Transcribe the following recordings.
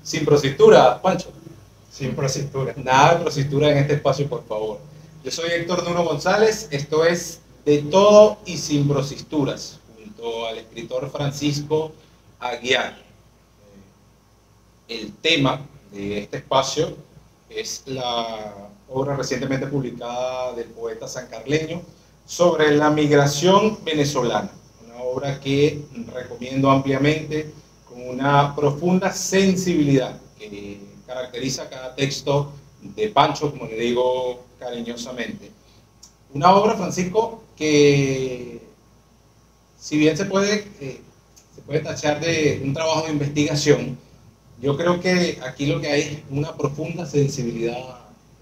Sin prositura, Pancho. Sin prositura. Nada de prositura en este espacio, por favor. Yo soy Héctor Nuno González, esto es De Todo y Sin Prosisturas, junto al escritor Francisco Aguiar. El tema de este espacio es la obra recientemente publicada del poeta sancarleño sobre la migración venezolana, una obra que recomiendo ampliamente con una profunda sensibilidad que caracteriza cada texto de Pancho, como le digo cariñosamente. Una obra, Francisco, que si bien se puede tachar de un trabajo de investigación, yo creo que aquí lo que hay es una profunda sensibilidad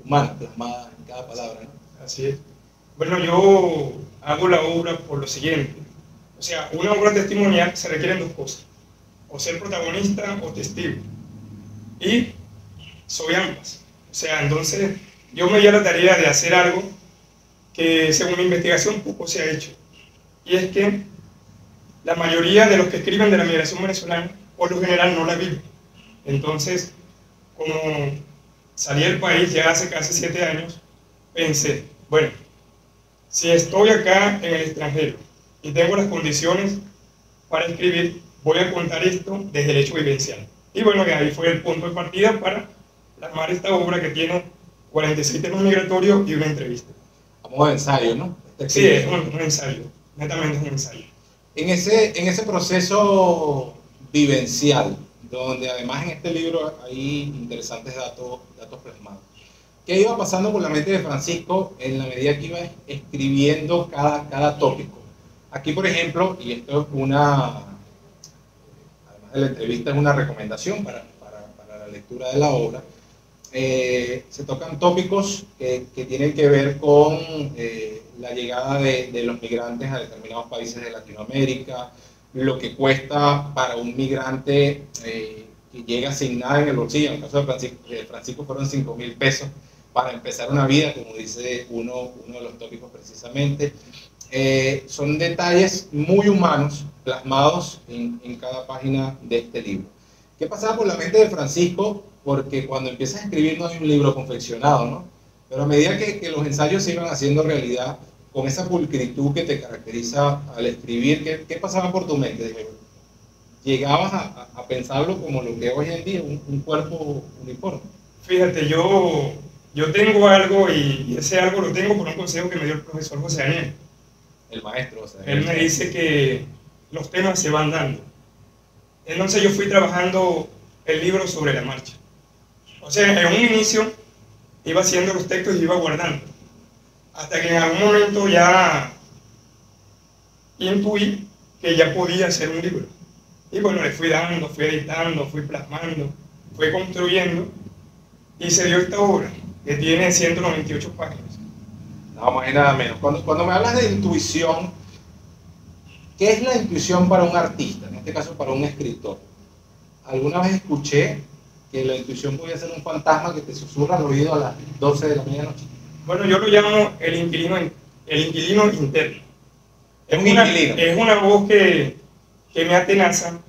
humana plasmada en cada palabra, ¿no? Así es. Bueno, yo hago la obra por lo siguiente. O sea, una obra testimonial se requieren dos cosas. O ser protagonista o testigo. Y soy ambas. O sea, entonces yo me di a la tarea de hacer algo que según mi investigación poco se ha hecho. Y es que la mayoría de los que escriben de la migración venezolana, por lo general, no la viven. Entonces, como salí del país ya hace casi 7 años, pensé, bueno, si estoy acá en el extranjero y tengo las condiciones para escribir, voy a contar esto desde el hecho vivencial. Y bueno, que ahí fue el punto de partida para plasmar esta obra que tiene 46 temas migratorios y una entrevista. A modo de ensayo, ¿no? Sí, es un ensayo, netamente es un ensayo. En ese proceso vivencial, donde además en este libro hay interesantes datos plasmados, ¿qué iba pasando por la mente de Francisco en la medida que iba escribiendo cada tópico? Aquí, por ejemplo, y esto es además de la entrevista, es una recomendación para la lectura de la obra, se tocan tópicos que tienen que ver con la llegada de los migrantes a determinados países de Latinoamérica, lo que cuesta para un migrante que llega sin nada en el bolsillo. En el caso de Francisco fueron 5.000 pesos para empezar una vida, como dice uno de los tópicos precisamente. Son detalles muy humanos plasmados en cada página de este libro. ¿Qué pasaba por la mente de Francisco? Porque cuando empiezas a escribir no hay un libro confeccionado, ¿no? Pero a medida que los ensayos se iban haciendo realidad, con esa pulcritud que te caracteriza al escribir, ¿qué pasaba por tu mente? ¿Llegabas a pensarlo como lo que hoy en día es un cuerpo uniforme? Fíjate, yo tengo algo y ese algo lo tengo por un consejo que me dio el profesor José Daniel. El maestro, o sea, él me dice que los temas se van dando. Entonces yo fui trabajando el libro sobre la marcha. O sea, en un inicio iba haciendo los textos y iba guardando. Hasta que en algún momento ya intuí que ya podía hacer un libro. Y bueno, le fui dando, fui editando, fui plasmando, fui construyendo y se dio esta obra que tiene 198 páginas. Nada más y nada menos. Cuando me hablas de intuición, ¿qué es la intuición para un artista? En este caso, para un escritor. Alguna vez escuché que la intuición podía ser un fantasma que te susurra al oído a las 12 de la medianoche. Bueno, yo lo llamo el inquilino interno. Es una voz que me atenaza,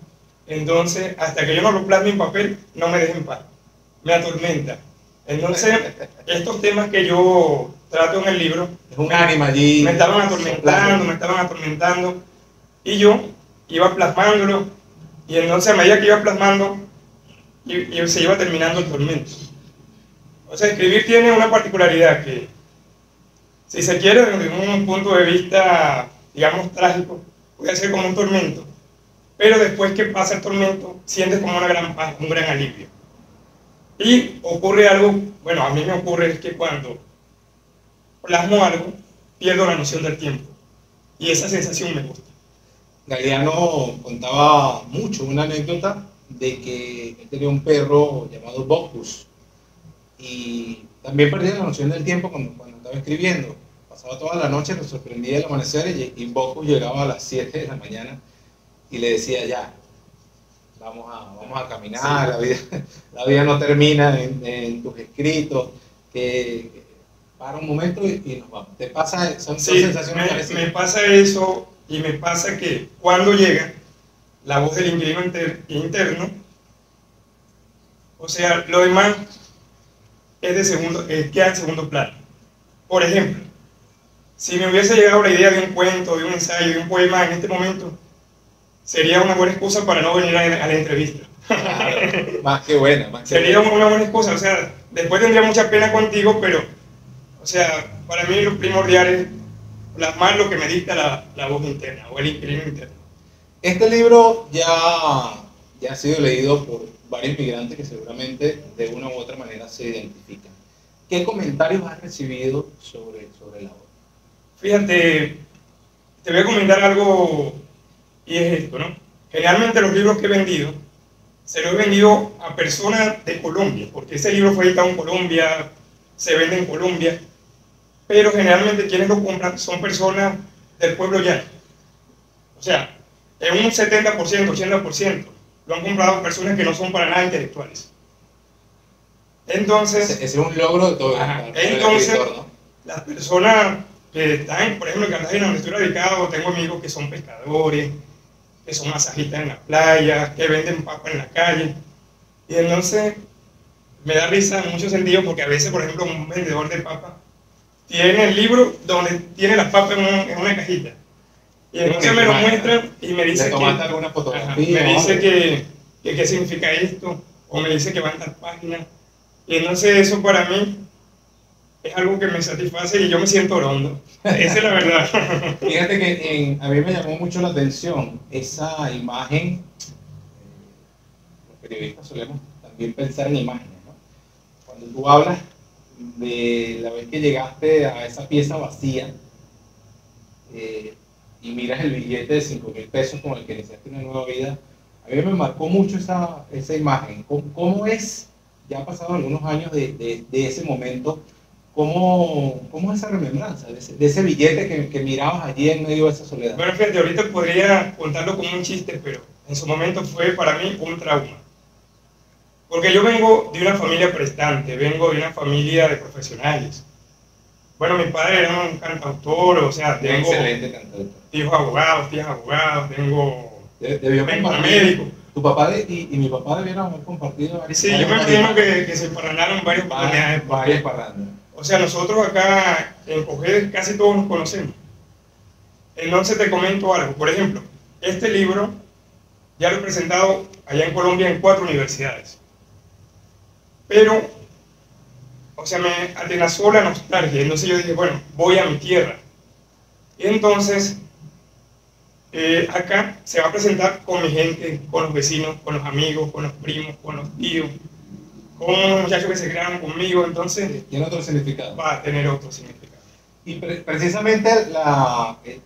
entonces hasta que yo no lo plasme en papel, no me deja en paz, me atormenta. Entonces, estos temas que yo trato en el libro, es un ánima allí. Me estaban atormentando, y yo iba plasmándolo, y entonces a medida que iba plasmando, y se iba terminando el tormento. O sea, escribir tiene una particularidad que, si se quiere, desde un punto de vista, digamos, trágico, puede ser como un tormento, pero después que pasa el tormento, sientes como una gran paz, un gran alivio. Y ocurre algo, bueno, a mí me ocurre es que cuando plasmo algo, pierdo la noción del tiempo, y esa sensación me gusta. Galeano contaba mucho una anécdota de que él tenía un perro llamado Bocus, y también perdía la noción del tiempo cuando estaba escribiendo. Pasaba toda la noche, lo sorprendía el amanecer y Bocus llegaba a las 7 de la mañana y le decía ya, vamos a caminar, sí. la vida no termina en tus escritos, que para un momento y nos vamos. ¿Te pasa? Son sensaciones parecidas. Me pasa eso, y me pasa que cuando llega la voz del inquilino interno, O sea, lo demás queda en segundo plano. Por ejemplo, si me hubiese llegado la idea de un cuento, de un ensayo, de un poema en este momento, sería una buena excusa para no venir a la entrevista. Claro, más que buena, más que Sería buena. una buena excusa, o sea, después tendría mucha pena contigo, pero, o sea, para mí lo primordial es plasmar lo que me dicta la voz interna o el inquilino interno. Este libro ya ha sido leído por varios migrantes que seguramente de una u otra manera se identifican. ¿Qué comentarios has recibido sobre la obra? Fíjate, te voy a comentar algo y es esto, ¿no? Generalmente los libros que he vendido, se los he vendido a personas de Colombia, porque ese libro fue editado en Colombia, se vende en Colombia, pero generalmente quienes lo compran son personas del pueblo llano. O sea, en un 70%, 80% lo han comprado personas que no son para nada intelectuales. Entonces, Ese es un logro de todo ajá, para el entonces escritor, ¿no? las personas que están, por ejemplo, en Cartagena, donde estoy radicado, tengo amigos que son pescadores, que son masajistas en la playa, que venden papa en la calle. Y entonces me da risa en muchos sentidos porque a veces, por ejemplo, un vendedor de papa tiene el libro donde tiene las papas en una cajita. Y entonces me lo muestra y me dice alguna ajá, fotografía, me dice que qué significa esto, o me dice que va en tal página. Y entonces eso para mí es algo que me satisface y yo me siento hondo. Esa es la verdad. Fíjate que a mí me llamó mucho la atención esa imagen. Los periodistas solemos también pensar en imágenes, ¿no? Cuando tú hablas de la vez que llegaste a esa pieza vacía y miras el billete de 5.000 pesos con el que iniciaste una nueva vida, a mí me marcó mucho esa imagen. ¿Cómo es, ya han pasado algunos años de ese momento, cómo es esa remembranza de ese billete que mirabas allí en medio de esa soledad? Bueno, fíjate, ahorita podría contarlo como un chiste, pero en su momento fue para mí un trauma. Porque yo vengo de una familia prestante, vengo de una familia de profesionales. Bueno, mi padre era un cantautor, o sea, tengo Excelente cantante. hijos abogados, tías abogados, Debió vengo compartir. médico. Tu papá y mi papá debieron haber compartido varias. Sí, yo me imagino que se parrandaron varias oportunidades. Varias parrandas. O sea, nosotros acá en Coger casi todos nos conocemos. Entonces te comento algo. Por ejemplo, este libro ya lo he presentado allá en Colombia en 4 universidades. Pero, o sea, me atenazó la nostalgia. Entonces yo dije, bueno, voy a mi tierra. Y entonces, acá se va a presentar con mi gente, con los vecinos, con los amigos, con los primos, con los tíos, con unos muchachos que se crearon conmigo. Entonces, tiene otro significado. Va a tener otro significado. Y precisamente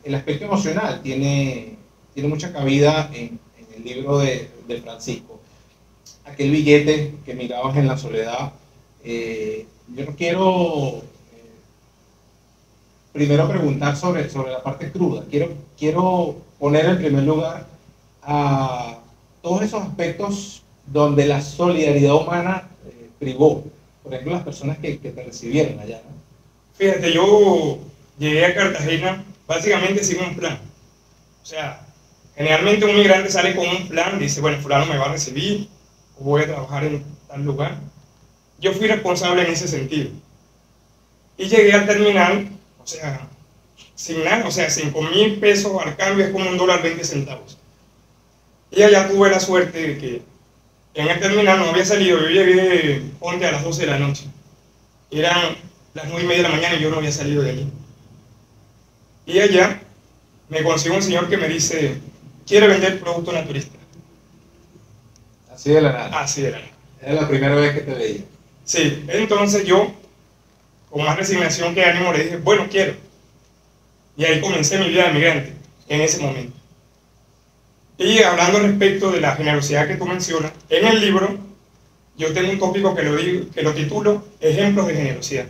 el aspecto emocional tiene mucha cabida en el libro de Francisco. Aquel billete que mirabas en la soledad. Yo no quiero primero preguntar sobre la parte cruda. Quiero poner en primer lugar a todos esos aspectos donde la solidaridad humana privó. Por ejemplo, las personas que te recibieron allá, ¿no? Fíjate, yo llegué a Cartagena básicamente sin un plan. O sea, generalmente un migrante sale con un plan, dice, bueno, fulano me va a recibir, o voy a trabajar en tal lugar. Yo fui responsable en ese sentido. Y llegué al terminal, o sea, sin nada, o sea, 5.000 pesos al cambio es como $1.20. Y allá tuve la suerte de que en el terminal no había salido, yo llegué, ponte a las 12 de la noche. Eran las 9:30 de la mañana y yo no había salido de allí. Y allá me consigo un señor que me dice, quiere vender producto naturista. Así de la nada. Así era. Era la primera vez que te veía. Sí, entonces yo, con más resignación que ánimo, le dije, bueno, quiero. Y ahí comencé mi vida de migrante, en ese momento. Y hablando respecto de la generosidad que tú mencionas, en el libro yo tengo un tópico que lo titulo Ejemplos de generosidad.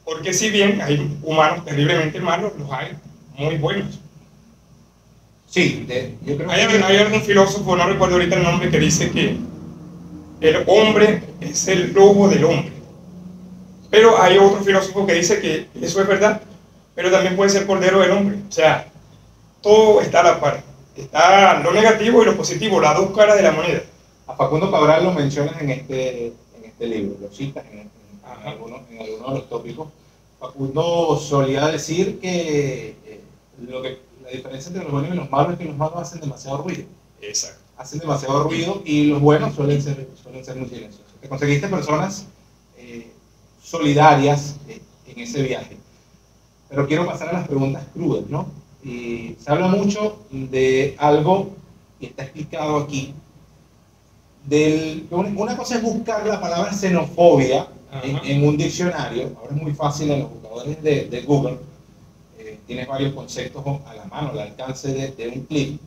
Porque si bien hay humanos terriblemente malos, los hay muy buenos. Sí, yo creo que Hay algún filósofo, no recuerdo ahorita el nombre, que dice que el hombre es el lobo del hombre. Pero hay otro filósofo que dice que eso es verdad, pero también puede ser cordero del hombre. O sea, todo está a la par. Está lo negativo y lo positivo, las dos caras de la moneda. A Facundo Cabral lo mencionas en este libro, lo citas en algunos de los tópicos. Facundo solía decir que, la diferencia entre los buenos y los malos es que los malos hacen demasiado ruido. Exacto. Hacen demasiado ruido y los buenos suelen ser muy silenciosos. Te conseguiste personas solidarias en ese viaje. Pero quiero pasar a las preguntas crudas, ¿no? Y se habla mucho de algo que está explicado aquí. Una cosa es buscar la palabra xenofobia en un diccionario. Ahora es muy fácil en los buscadores de Google. Tienes varios conceptos a la mano, al alcance de un clic.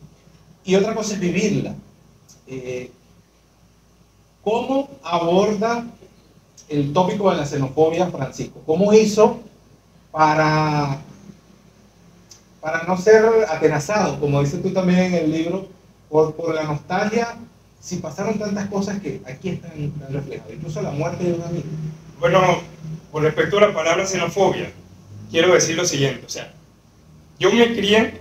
Y otra cosa es vivirla. ¿Cómo aborda el tópico de la xenofobia Francisco? ¿Cómo hizo para no ser atenazado, como dices tú también en el libro, por la nostalgia, si pasaron tantas cosas que aquí están reflejadas, incluso la muerte de un amigo? Bueno, con respecto a la palabra xenofobia, quiero decir lo siguiente, o sea, yo me crié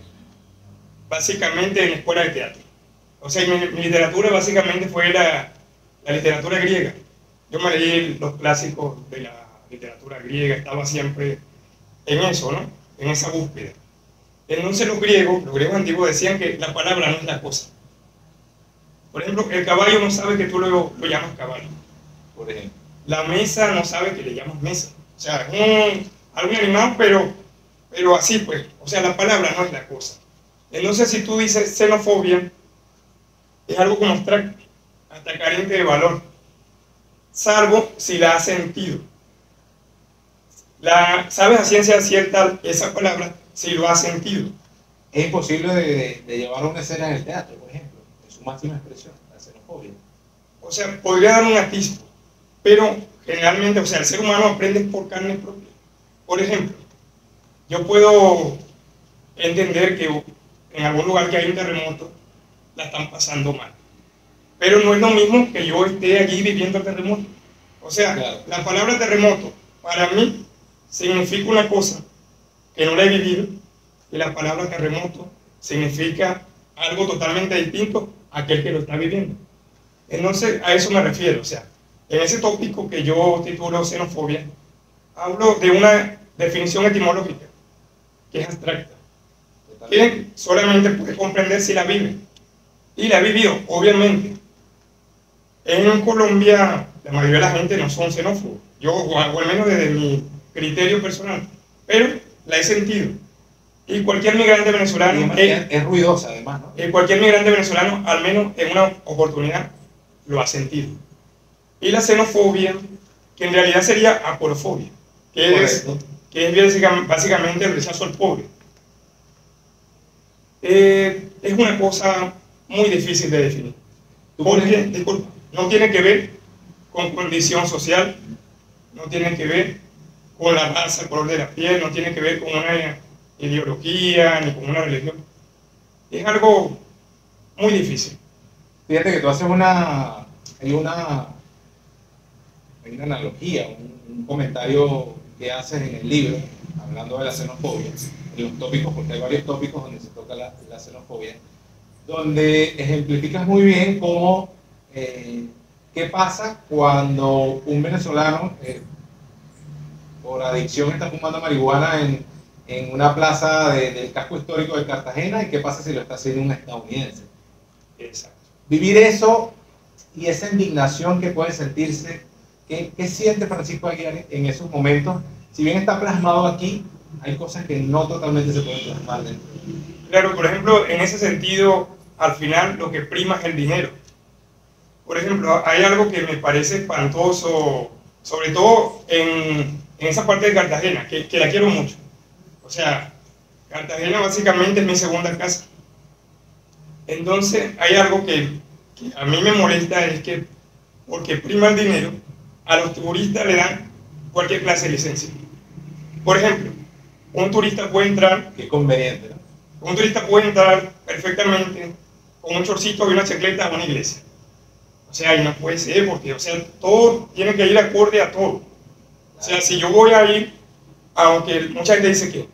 básicamente en la escuela de teatro. O sea, mi literatura básicamente fue la literatura griega. Yo me leí los clásicos de la literatura griega, estaba siempre en eso, ¿no? En esa búsqueda. Entonces los griegos antiguos decían que la palabra no es la cosa. Por ejemplo, el caballo no sabe que tú lo llamas caballo. Por ejemplo. La mesa no sabe que le llamas mesa. O sea, es algo animado, pero así pues. O sea, la palabra no es la cosa. Entonces, si tú dices xenofobia, es algo como abstracto, hasta carente de valor, salvo si la has sentido. Sabes a ciencia cierta esa palabra si lo has sentido. Es imposible de llevar una escena en el teatro, por ejemplo, en su máxima expresión, la xenofobia. O sea, podría dar un atisbo, pero generalmente, o sea, el ser humano aprende por carne propia. Por ejemplo, yo puedo entender que en algún lugar que hay un terremoto, la están pasando mal. Pero no es lo mismo que yo esté allí viviendo el terremoto. O sea, claro, la palabra terremoto, para mí, significa una cosa que no la he vivido, y la palabra terremoto significa algo totalmente distinto a aquel que lo está viviendo. Entonces, a eso me refiero. O sea, en ese tópico que yo titulo xenofobia, hablo de una definición etimológica que es abstracta, que solamente puede comprender si la vive. Y la he vivido, obviamente. En Colombia, la mayoría de la gente no son xenófobos. Yo, o al menos desde mi criterio personal. Pero la he sentido. Y cualquier migrante venezolano... Es ruidosa, además, ¿no? Cualquier migrante venezolano, al menos en una oportunidad, lo ha sentido. Y la xenofobia, que en realidad sería aporofobia, que es básicamente el rechazo al pobre. Es una cosa muy difícil de definir. Porque, disculpa, no tiene que ver con condición social, no tiene que ver con la raza, el color de la piel, no tiene que ver con una ideología ni con una religión. Es algo muy difícil. Fíjate que tú haces hay una analogía, un comentario que haces en el libro, hablando de la xenofobia, en los tópicos, porque hay varios tópicos donde se toca la xenofobia, donde ejemplificas muy bien cómo, qué pasa cuando un venezolano, por adicción, está fumando marihuana en una plaza del casco histórico de Cartagena, y qué pasa si lo está haciendo un estadounidense. Exacto. Vivir eso y esa indignación que puede sentirse, ¿qué siente Francisco Aguiar en esos momentos? Si bien está plasmado aquí, hay cosas que no totalmente se pueden plasmar dentro. Claro, por ejemplo, en ese sentido, al final lo que prima es el dinero. Por ejemplo, hay algo que me parece espantoso, sobre todo en esa parte de Cartagena, que la quiero mucho. O sea, Cartagena básicamente es mi segunda casa. Entonces, hay algo que a mí me molesta, es que porque prima el dinero, a los turistas le dan cualquier clase de licencia. Por ejemplo, un turista puede entrar... Qué conveniente, ¿no? Un turista puede entrar perfectamente con un chorcito y una chancleta a una iglesia. O sea, y no puede ser, porque, o sea, todo tiene que ir acorde a todo. O sea, si yo voy a ir, aunque mucha gente dice que,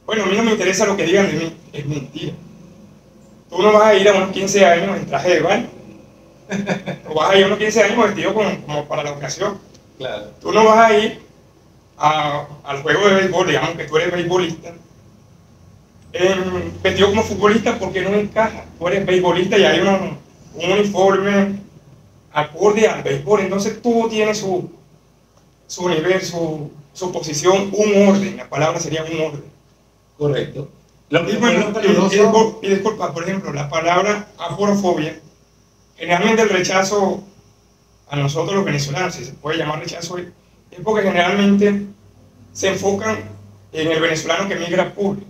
bueno, a mí no me interesa lo que digan de mí, es mentira. Tú no vas a ir a unos 15 años en traje de baño. Tú vas a ir a unos 15 años vestido como para la ocasión. Claro. Tú no vas a ir al juego de béisbol, digamos que tú eres beisbolista, vestido como futbolista porque no encaja. Tú eres beisbolista y hay un uniforme acorde al béisbol, entonces todo tiene su nivel, su posición, un orden. La palabra sería un orden. Correcto. Y bueno, y disculpa, por ejemplo, la palabra aporofobia, generalmente el rechazo a nosotros los venezolanos, si se puede llamar rechazo, es porque generalmente se enfocan en el venezolano que migra pobre,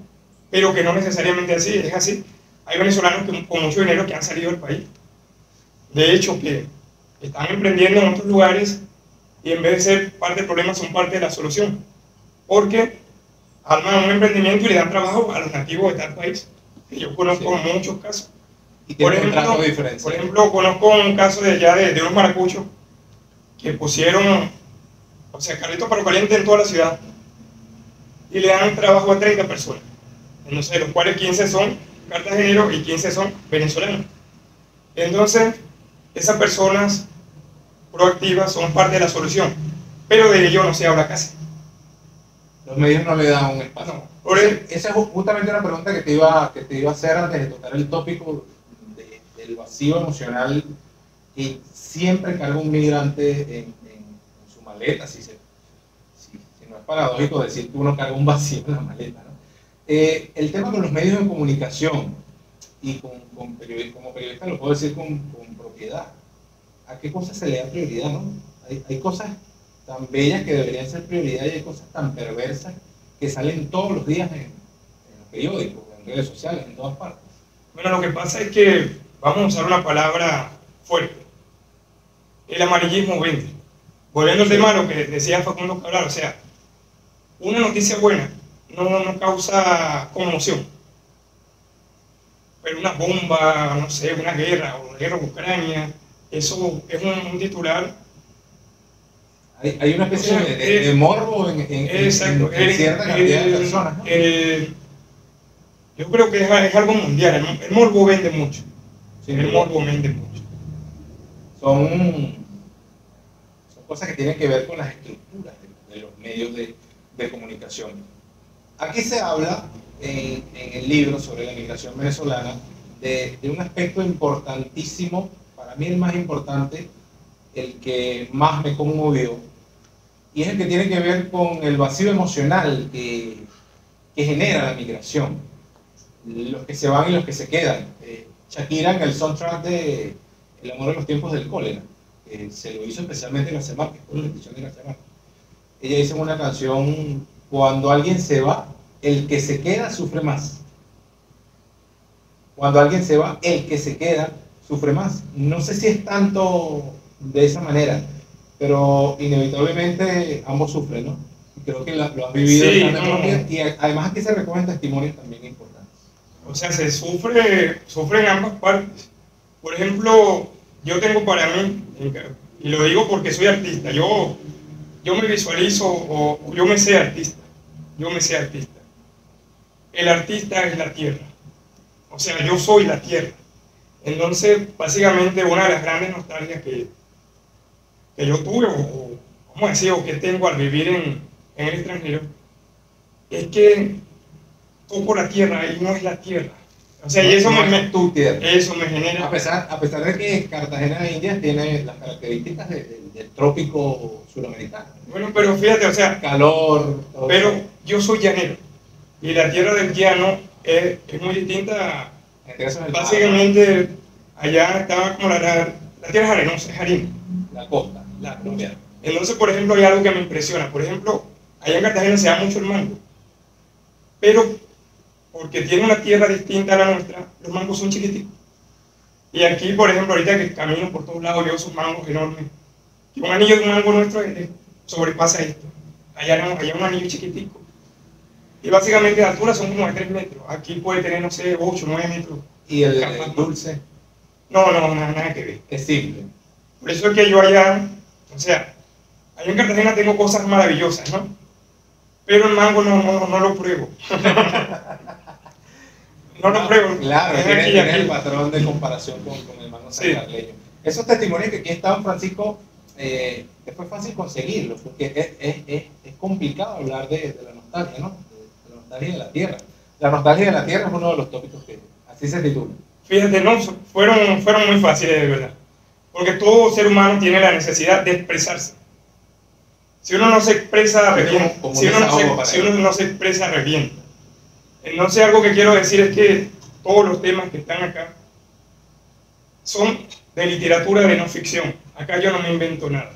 pero que no necesariamente es así. Hay venezolanos con mucho dinero que han salido del país. De hecho, que están emprendiendo en otros lugares y en vez de ser parte del problema son parte de la solución. Porque arman un emprendimiento y le dan trabajo a los nativos de tal país. Que yo conozco muchos casos. Y por ejemplo, conozco un caso de unos maracuchos que pusieron, o sea, carritos para caliente en toda la ciudad y le dan trabajo a 30 personas. Entonces, de los cuales 15 son cartageneros y 15 son venezolanos. Entonces, esas personas proactivas son parte de la solución, pero de ello no se habla casi. Los medios no le dan un espacio. No, esa es justamente una pregunta que te iba a hacer antes de tocar el tópico del vacío emocional que siempre carga un migrante en su maleta, si no es paradójico decir que uno carga un vacío en la maleta, ¿no? El tema con los medios de comunicación, y como periodista lo puedo decir con propiedad, ¿a qué cosas se le da prioridad, no? Hay cosas tan bellas que deberían ser prioridad y hay cosas tan perversas que salen todos los días en los periódicos, en redes sociales, en todas partes. Bueno, lo que pasa es que, vamos a usar una palabra fuerte, el amarillismo vende. Volviendo al tema de lo que decía Facundo Cabral, o sea, una noticia buena no causa conmoción, pero una bomba, no sé, una guerra, o la guerra en Ucrania, eso es un titular. Hay una especie de morbo en cierta cantidad de personas, ¿no? Yo creo que es algo mundial, el morbo vende mucho. Sí, el morbo vende mucho. Son cosas que tienen que ver con las estructuras de los medios de comunicación. Aquí se habla en el libro sobre la migración venezolana de un aspecto importantísimo, para mí el más importante, el que más me conmovió, y es el que tiene que ver con el vacío emocional que genera la migración, los que se van y los que se quedan. Shakira, en el soundtrack de El amor en los tiempos del cólera, se lo hizo especialmente García Márquez, por la petición de García Márquez. Ella dice en una canción: cuando alguien se va, el que se queda sufre más. Cuando alguien se va, el que se queda sufre más. No sé si es tanto de esa manera, pero inevitablemente ambos sufren, ¿no? Creo que lo has vivido sí, y además aquí se recogen testimonios también importantes. O sea, se sufre en ambas partes. Por ejemplo, yo tengo para mí, y lo digo porque soy artista, yo me visualizo, o yo me sé artista. El artista es la tierra. O sea, yo soy la tierra. Entonces, básicamente, una de las grandes nostalgias que yo tuve, ¿cómo decir? O que tengo al vivir en el extranjero, es que toco la tierra y no es la tierra. O sea, y eso tu tierra. Eso me genera... A pesar de que Cartagena de Indias tiene las características del trópico suramericano. Bueno, pero fíjate, o sea... Calor... Pero yo soy llanero. Y la tierra del llano es muy distinta. Básicamente, allá estaba como la tierra es arenosa, es harina. La costa, la colombiana. Entonces, por ejemplo, hay algo que me impresiona. Por ejemplo, allá en Cartagena se da mucho el mango. Pero, porque tiene una tierra distinta a la nuestra, los mangos son chiquiticos. Y aquí, por ejemplo, ahorita que camino por todos lados, veo esos mangos enormes. Y un anillo de un mango nuestro sobrepasa esto. Allá no, allá un anillo chiquitico. Y básicamente la altura son como de 3 metros. Aquí puede tener, no sé, 8, 9 metros. ¿Y el dulce? No, nada que ver. Es simple. Por eso es que yo allá, o sea, allá en Cartagena tengo cosas maravillosas, ¿no? Pero el mango no lo pruebo. No lo pruebo. Claro, tienes el patrón de comparación con el mango sancarleño. Esos testimonios que aquí estaban, Francisco, te fue fácil conseguirlos, porque es complicado hablar de la nostalgia, ¿no? De la nostalgia de la tierra. La nostalgia de la tierra es uno de los tópicos que así se titula. Fíjate, no, fueron muy fáciles de verdad, porque todo ser humano tiene la necesidad de expresarse. Si uno no se expresa, revienta. Si uno no se expresa, revienta. Entonces, algo que quiero decir es que todos los temas que están acá son de literatura de no ficción. Acá yo no me invento nada.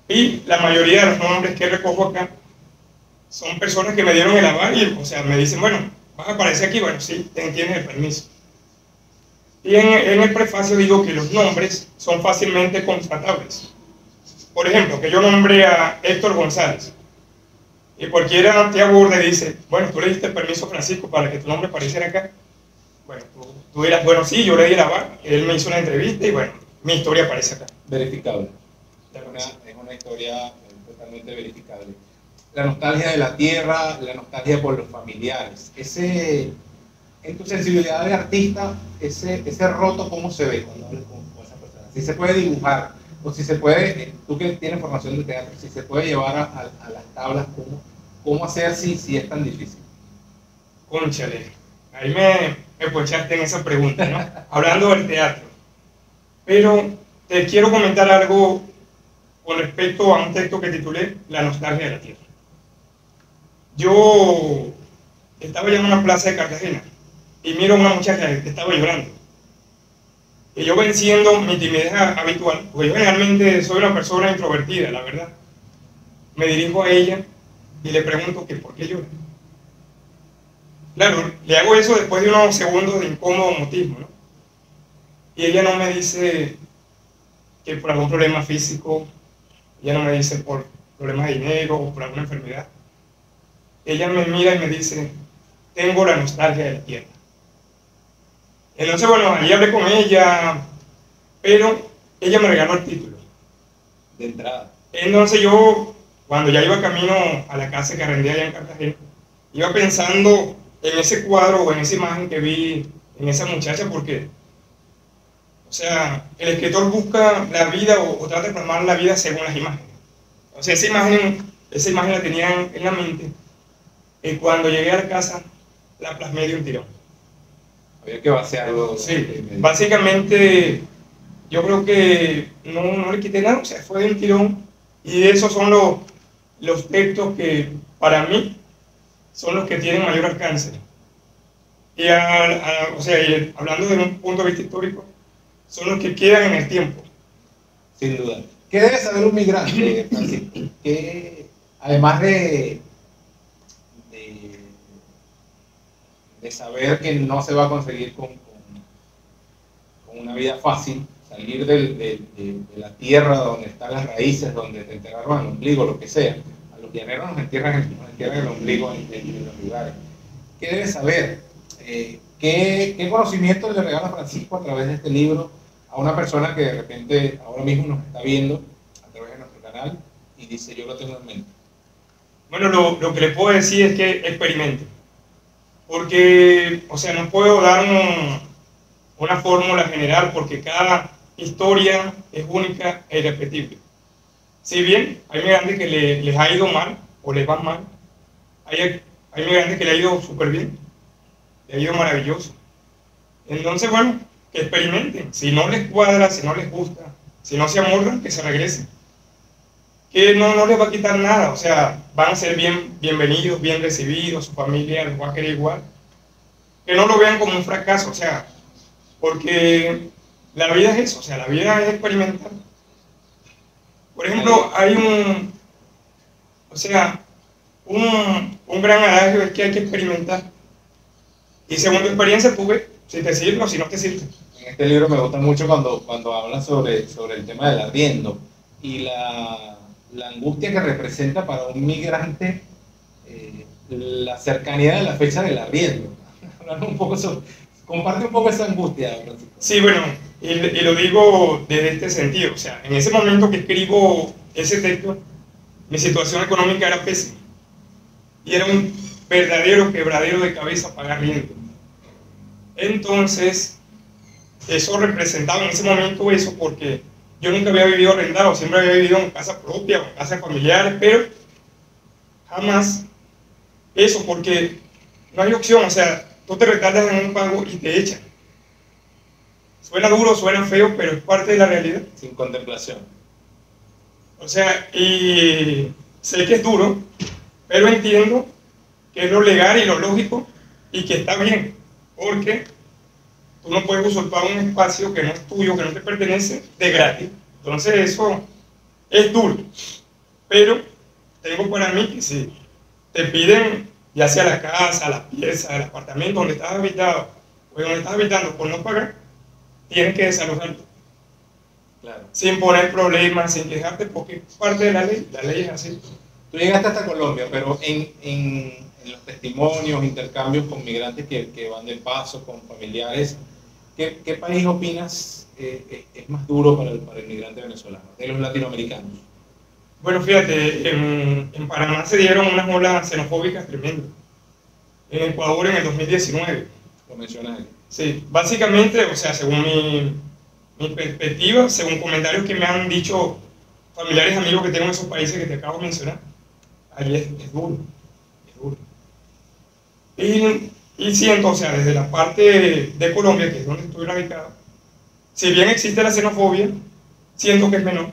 Y la mayoría de los nombres que recojo acá son personas que me dieron el aval y, o sea, me dicen, bueno, vas a aparecer aquí, bueno, sí, tienes el permiso. Y en el prefacio digo que los nombres son fácilmente constatables. Por ejemplo, que yo nombre a Héctor González y cualquiera te aborda y dice, bueno, tú le diste el permiso a Francisco para que tu nombre apareciera acá. Bueno, tú dirás, bueno, sí, yo le di el aval, él me hizo una entrevista y bueno, mi historia aparece acá. Verificable. Es una historia totalmente verificable. La nostalgia de la tierra, la nostalgia por los familiares. En tu sensibilidad de artista, ese roto, ¿cómo se ve cuando hablas con esa persona? Si se puede dibujar, o si se puede, tú que tienes formación de teatro, si se puede llevar a las tablas, ¿cómo hacer si es tan difícil? Cónchale, ahí me ponchaste en esa pregunta, ¿no? Hablando del teatro. Pero te quiero comentar algo con respecto a un texto que titulé La nostalgia de la tierra. Yo estaba ya en una plaza de Cartagena y miro a una muchacha que estaba llorando. Y yo, venciendo mi timidez habitual, porque yo generalmente soy una persona introvertida, la verdad, me dirijo a ella y le pregunto que por qué llora. Claro, le hago eso después de unos segundos de incómodo mutismo, ¿no? Y ella no me dice que por algún problema físico, ella no me dice por problemas de dinero o por alguna enfermedad. Ella me mira y me dice, tengo la nostalgia de la tierra. Entonces, bueno, ahí hablé con ella, pero ella me regaló el título. De entrada. Entonces yo, cuando ya iba camino a la casa que arrendé allá en Cartagena, iba pensando en ese cuadro o en esa imagen que vi en esa muchacha, porque, o sea, el escritor busca la vida o trata de plasmar la vida según las imágenes. O sea, esa imagen la tenía en la mente, y cuando llegué a la casa, la plasmé de un tirón. Había que vaciarlo. Sí, básicamente yo creo que no le quité nada, o sea, fue de un tirón, y esos son los textos que para mí son los que tienen mayor alcance. Y o sea, hablando de un punto de vista histórico, son los que quedan en el tiempo. Sin duda. ¿Qué debe saber un migrante, Francisco? Que además de saber que no se va a conseguir con una vida fácil, salir de la tierra donde están las raíces, donde te enterraron el ombligo, lo que sea. A los llaneros nos entierran el ombligo en los lugares. ¿Qué debe saber? ¿Qué conocimiento le regala Francisco a través de este libro a una persona que de repente ahora mismo nos está viendo a través de nuestro canal y dice, yo lo tengo en mente? Bueno, lo que le puedo decir es que experimente. Porque, o sea, no puedo dar una fórmula general, porque cada historia es única e irrepetible. Si bien hay migrantes que les ha ido mal o les va mal, hay migrantes que les ha ido súper bien, les ha ido maravilloso. Entonces, bueno, que experimenten. Si no les cuadra, si no les gusta, si no se amoldan, que se regresen. Que no les va a quitar nada, o sea, van a ser bienvenidos, bien recibidos, su familia los va a querer igual. Que no lo vean como un fracaso, o sea, porque la vida es eso, o sea, la vida es experimentar. Por ejemplo, hay un gran adagio es que hay que experimentar. Y según tu experiencia, tú ves si te sirve o si no te sirve. En este libro me gusta mucho cuando habla sobre el tema del arriendo y la angustia que representa para un migrante la cercanía de la fecha del arriendo. Comparte un poco esa angustia, Francisco. Sí, bueno, y lo digo desde este sentido, o sea, en ese momento que escribo ese texto, mi situación económica era pésima y era un verdadero quebradero de cabeza pagar riendo. Entonces, eso representaba en ese momento eso, porque yo nunca había vivido arrendado, siempre había vivido en casa propia o en casa familiares, pero jamás eso, porque no hay opción, o sea, tú te retardas en un pago y te echan. Suena duro, suena feo, pero es parte de la realidad. Sin contemplación. O sea, y sé que es duro, pero entiendo que es lo legal y lo lógico y que está bien, porque tú no puedes usurpar un espacio que no es tuyo, que no te pertenece, de gratis. Entonces eso es duro, pero tengo para mí que si te piden, ya sea la casa, la pieza, el apartamento donde estás habitado o donde estás habitando por no pagar, tienes que desalojarte. Claro. Sin poner problemas, sin quejarte, porque es parte de la ley es así. Tú llegaste hasta Colombia, pero en los testimonios, intercambios con migrantes que van de paso, con familiares, ¿qué país opinas es más duro para el migrante venezolano, de los latinoamericanos? Bueno, fíjate, en Panamá se dieron unas olas xenofóbicas tremendas. En Ecuador en el 2019. Lo mencionas ahí. Sí, básicamente, o sea, según mi perspectiva, según comentarios que me han dicho familiares, amigos que tengo en esos países que te acabo de mencionar, ahí es duro, es duro. Y siento, o sea, desde la parte de Colombia, que es donde estoy radicado, si bien existe la xenofobia, siento que es menor,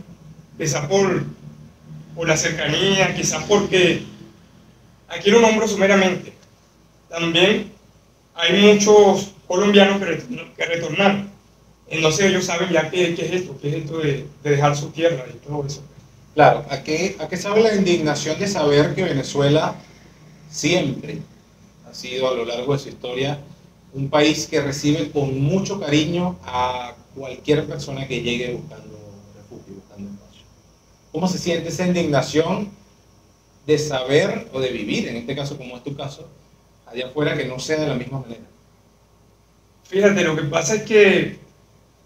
quizás por la cercanía, quizás porque, aquí lo nombro sumeramente, también hay muchos colombianos que retornaron. Entonces ellos saben ya qué es esto de dejar su tierra y todo eso. Claro, ¿a qué sabe la indignación de saber que Venezuela siempre ha sido a lo largo de su historia un país que recibe con mucho cariño a cualquier persona que llegue buscando refugio, buscando espacio? ¿Cómo se siente esa indignación de saber o de vivir, en este caso como es tu caso, allá afuera, que no sea de la misma manera? Fíjate, lo que pasa es que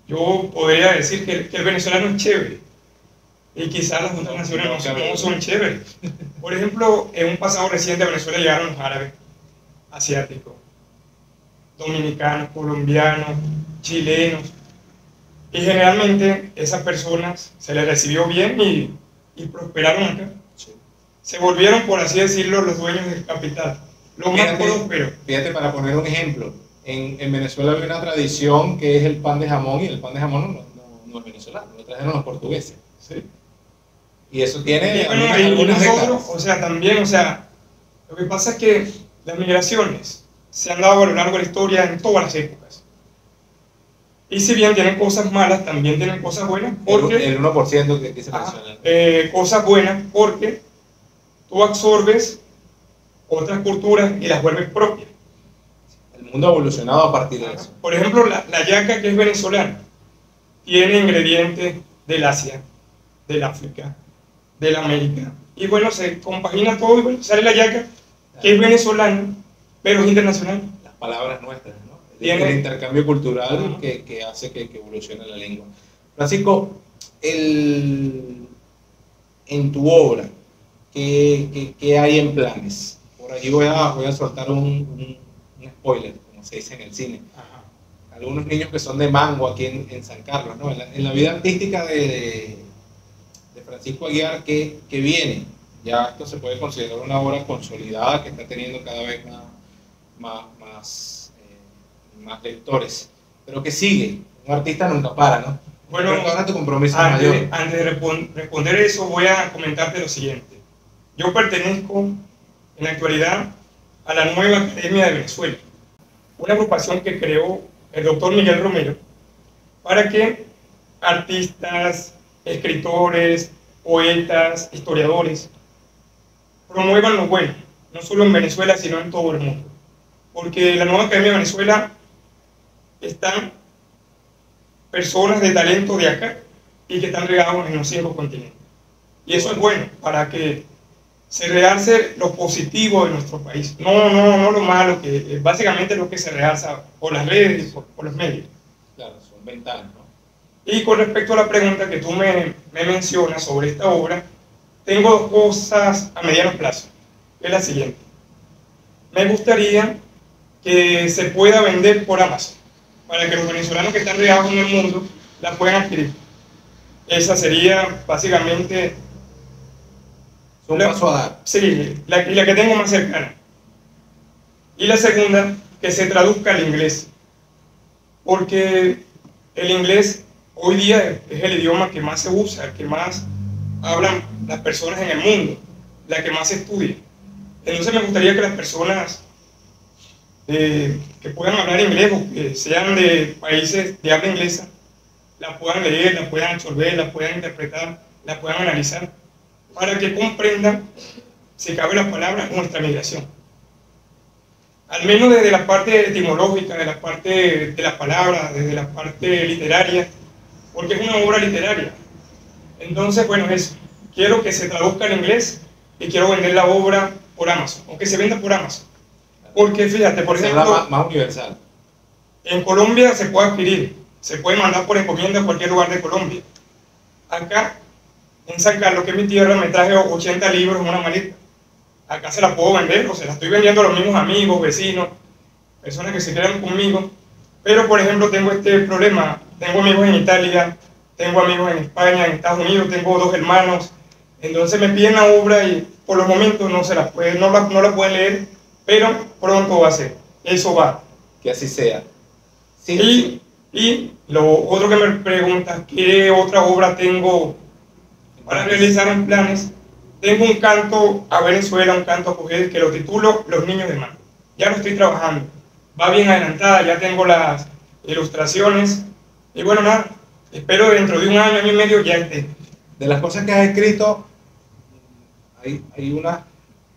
yo podría decir que el venezolano es chévere y quizás las otras naciones no son chéveres. Por ejemplo, en un pasado reciente a Venezuela llegaron los árabes, asiáticos, dominicanos, colombianos, chilenos, y generalmente esas personas se les recibió bien y prosperaron acá. Sí. Se volvieron, por así decirlo, los dueños del capital. Lo más próspero. Fíjate, para poner un ejemplo, en Venezuela hay una tradición que es el pan de jamón, y el pan de jamón no es venezolano, lo trajeron los portugueses. ¿Sí? Y eso tiene y bueno, algunas nosotros, décadas. o sea, también, o sea, lo que pasa es que las migraciones se han dado a lo largo de la historia en todas las épocas. Y si bien tienen cosas malas, también tienen cosas buenas, porque... El 1% que se menciona. Cosas buenas porque tú absorbes otras culturas y las vuelves propias. El mundo ha evolucionado a partir de eso. Por ejemplo, la yaca, que es venezolana, tiene ingredientes del Asia, del África, de la América. Y bueno, se compagina todo y bueno, sale la yaca, que es venezolana, pero es internacional. Las palabras nuestras, ¿no? Tiene... El intercambio cultural que hace que evolucione la lengua. Francisco, en tu obra, ¿qué hay en planes? Por allí voy a soltar un spoiler, como se dice en el cine. Ajá. Algunos niños que son de Mango aquí en San Carlos, ¿no? En la vida artística de Francisco Aguiar, que viene, ya esto se puede considerar una obra consolidada que está teniendo cada vez más lectores, pero que sigue. Un artista nunca para, ¿no? Bueno, ahora tu compromiso mayor. Antes de responder eso, voy a comentarte lo siguiente. Yo pertenezco en la actualidad a la Nueva Academia de Venezuela, una agrupación que creó el doctor Miguel Romero para que artistas, escritores, poetas, historiadores promuevan lo bueno, no solo en Venezuela, sino en todo el mundo. Porque en la Nueva Academia de Venezuela están personas de talento de acá y que están regados en los 5 continentes. Y eso es bueno, para que se realce lo positivo de nuestro país, no lo malo, que básicamente lo que se realza por las redes y por los medios. Claro, son ventanas, ¿no? Y con respecto a la pregunta que tú me mencionas sobre esta obra, tengo 2 cosas a mediano plazo. Es la siguiente. Me gustaría que se pueda vender por Amazon. para que los venezolanos que están regados en el mundo la puedan adquirir. Esa sería básicamente Es un paso a dar. sí, la que tengo más cercana. Y la segunda, que se traduzca al inglés, porque el inglés hoy día es el idioma que más se usa, el que más hablan las personas en el mundo, la que más se estudia. Entonces me gustaría que las personas que puedan hablar inglés o que sean de países de habla inglesa, la puedan leer, la puedan absorber, la puedan interpretar, la puedan analizar, para que comprendan, si cabe la palabra, nuestra migración. Al menos desde la parte etimológica, de la parte de la palabra, desde la parte literaria, porque es una obra literaria. Entonces, bueno, eso. Quiero que se traduzca al inglés y quiero vender la obra por Amazon, o que se venda por Amazon. Porque fíjate, por ejemplo, más universal. en Colombia se puede adquirir, se puede mandar por encomienda a cualquier lugar de Colombia. Acá, en San Carlos, que es mi tierra, me traje 80 libros en una maleta. Acá se la puedo vender, o se la estoy vendiendo a los mismos amigos, vecinos, personas que se quedan conmigo. Pero, por ejemplo, tengo este problema. Tengo amigos en Italia, tengo amigos en España, en Estados Unidos, tengo 2 hermanos. Entonces me piden la obra y por los momentos no la pueden leer, pero pronto va a ser. Eso va. Que así sea. Sí, y lo otro que me preguntas, ¿qué otra obra tengo para realizar en planes? Tengo un canto a Venezuela, un canto a Cojedes, que lo titulo Los Niños de Mar. Ya lo estoy trabajando. Va bien adelantada, ya tengo las ilustraciones. Y bueno, nada, espero dentro de un año, año y medio ya esté. De las cosas que has escrito, hay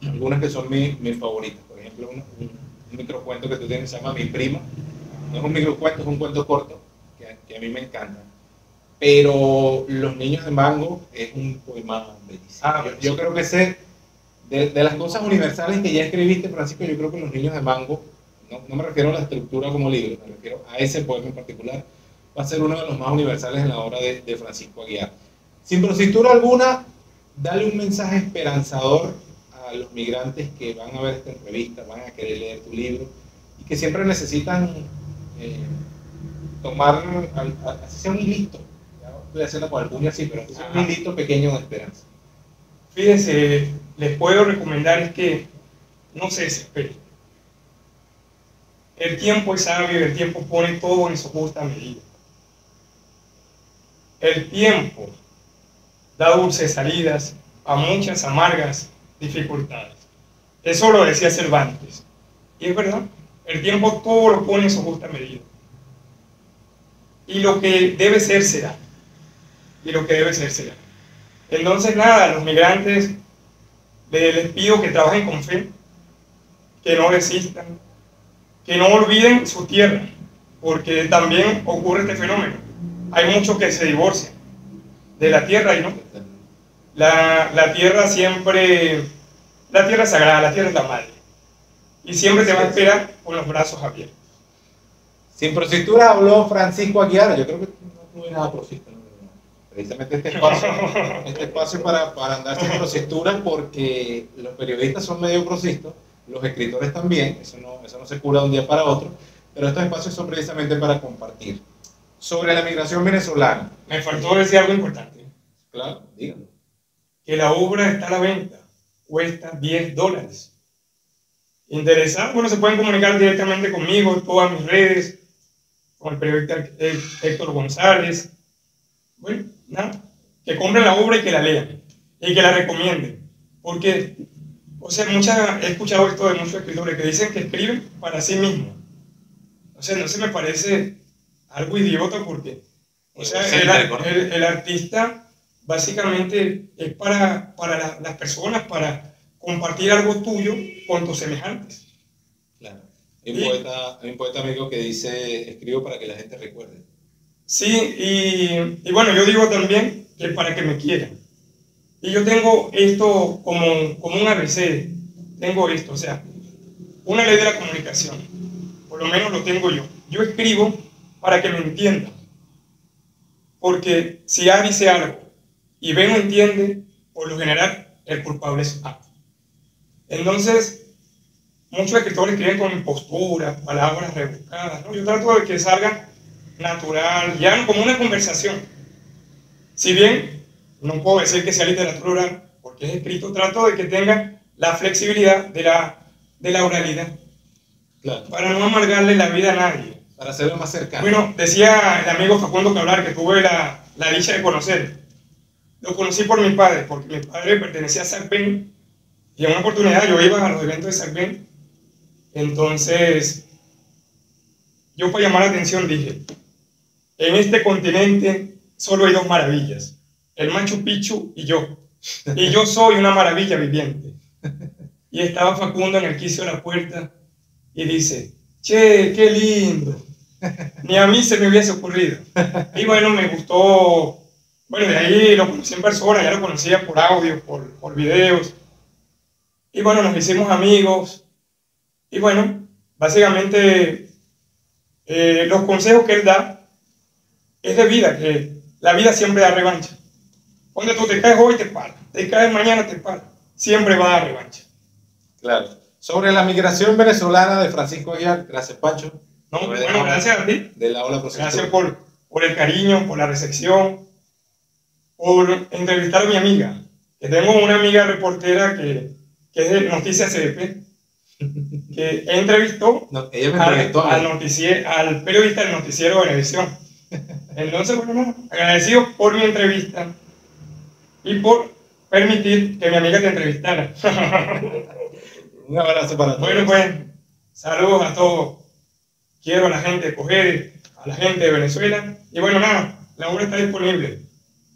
algunas que son mis favoritas. Por ejemplo, un microcuento que tú tienes se llama Mi Prima. No es un microcuento, es un cuento corto que a mí me encanta. Pero Los Niños de Mango es un poema bellísimo. Yo creo que de las cosas universales que ya escribiste, Francisco, yo creo que Los Niños de Mango, no me refiero a la estructura como libro, me refiero a ese poema en particular, va a ser uno de los más universales en la obra de Francisco Aguiar. Sin prositura alguna, dale un mensaje esperanzador a los migrantes que van a ver esta entrevista, van a querer leer tu libro y que siempre necesitan tomar, así sea un hilito, ya estoy haciendo con el puño así, pero así sea un hilito pequeño de esperanza. Fíjense, les puedo recomendar es que no se desesperen. El tiempo es sabio y el tiempo pone todo en su justa medida. El tiempo da dulces salidas a muchas amargas dificultades. Eso lo decía Cervantes. Y es verdad, el tiempo todo lo pone en su justa medida. Y lo que debe ser será. Y lo que debe ser será. Entonces nada, a los migrantes les pido que trabajen con fe, que no desistan, que no olviden su tierra, porque también ocurre este fenómeno. Hay muchos que se divorcian de la tierra y no. La tierra siempre, la tierra es sagrada, la tierra es la madre. Y siempre te va a esperar con los brazos abiertos. Sin prositura habló Francisco Aguiar. Yo creo que no tuve nada prosista, ¿no? Precisamente este espacio para andar sin prositura, porque los periodistas son medio prosistos, los escritores también, eso no se cura de un día para otro, pero estos espacios son precisamente para compartir. Sobre la migración venezolana. Me faltó decir algo importante. Claro, díganlo. Que la obra está a la venta, cuesta $10. Interesado, bueno, se pueden comunicar directamente conmigo en todas mis redes, con el periodista Héctor González. Bueno, nada, que compren la obra y que la lean, y que la recomienden. Porque, o sea, he escuchado esto de muchos escritores que dicen que escriben para sí mismos. O sea, no se me parece algo idiota porque, o sea, el artista básicamente es para las personas, para compartir algo tuyo con tus semejantes. Claro. Hay un poeta amigo que dice, escribo para que la gente recuerde. Sí, y bueno, yo digo también que para que me quieran. Y yo tengo esto como un ABC, tengo esto, o sea, una ley de la comunicación, por lo menos lo tengo yo. Yo escribo para que me entiendan, porque si A dice algo y B no entiende, por lo general el culpable es A. Entonces, muchos escritores escriben con impostura, palabras rebuscadas, ¿no? Yo trato de que salgan natural, ya como una conversación. Si bien no puedo decir que sea literatura oral, porque es escrito, trato de que tenga la flexibilidad de la oralidad, Claro. para no amargarle la vida a nadie. Para hacerlo más cercano. Bueno, decía el amigo Facundo Cabral, que tuve la dicha de conocer. Lo conocí por mi padre, porque mi padre pertenecía a SACBEN, y en una oportunidad yo iba a los eventos de SACBEN. Entonces, yo para llamar la atención dije, en este continente solo hay dos maravillas, el Machu Picchu y yo soy una maravilla viviente. Y estaba Facundo en el quicio de la puerta y dice, che, qué lindo, ni a mí se me hubiese ocurrido. Y bueno, me gustó, bueno, de ahí lo conocí en persona, ya lo conocía por audio, por videos. Y bueno, nos hicimos amigos. Y bueno, básicamente los consejos que él da es de vida, que la vida siempre da revancha. Cuando tú te caes hoy, te paras. Te caes mañana, te paras. Siempre va a dar revancha. Claro. Sobre la migración venezolana de Francisco Aguiar, gracias Pancho. No, bueno, gracias a ti. De la ola Prospectura. Gracias por el cariño, por la recepción, por entrevistar a mi amiga. Que tengo una amiga reportera que es de Noticias CDP, que entrevistó, no, ella me entrevistó al periodista del noticiero de Venevisión. Entonces, bueno, no, agradecido por mi entrevista y por permitir que mi amiga te entrevistara. Un abrazo para todos. Bueno, pues, saludos a todos. Quiero a la gente de Coger, a la gente de Venezuela. Y bueno, nada, la obra está disponible.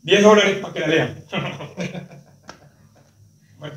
$10 para que la lean. Bueno.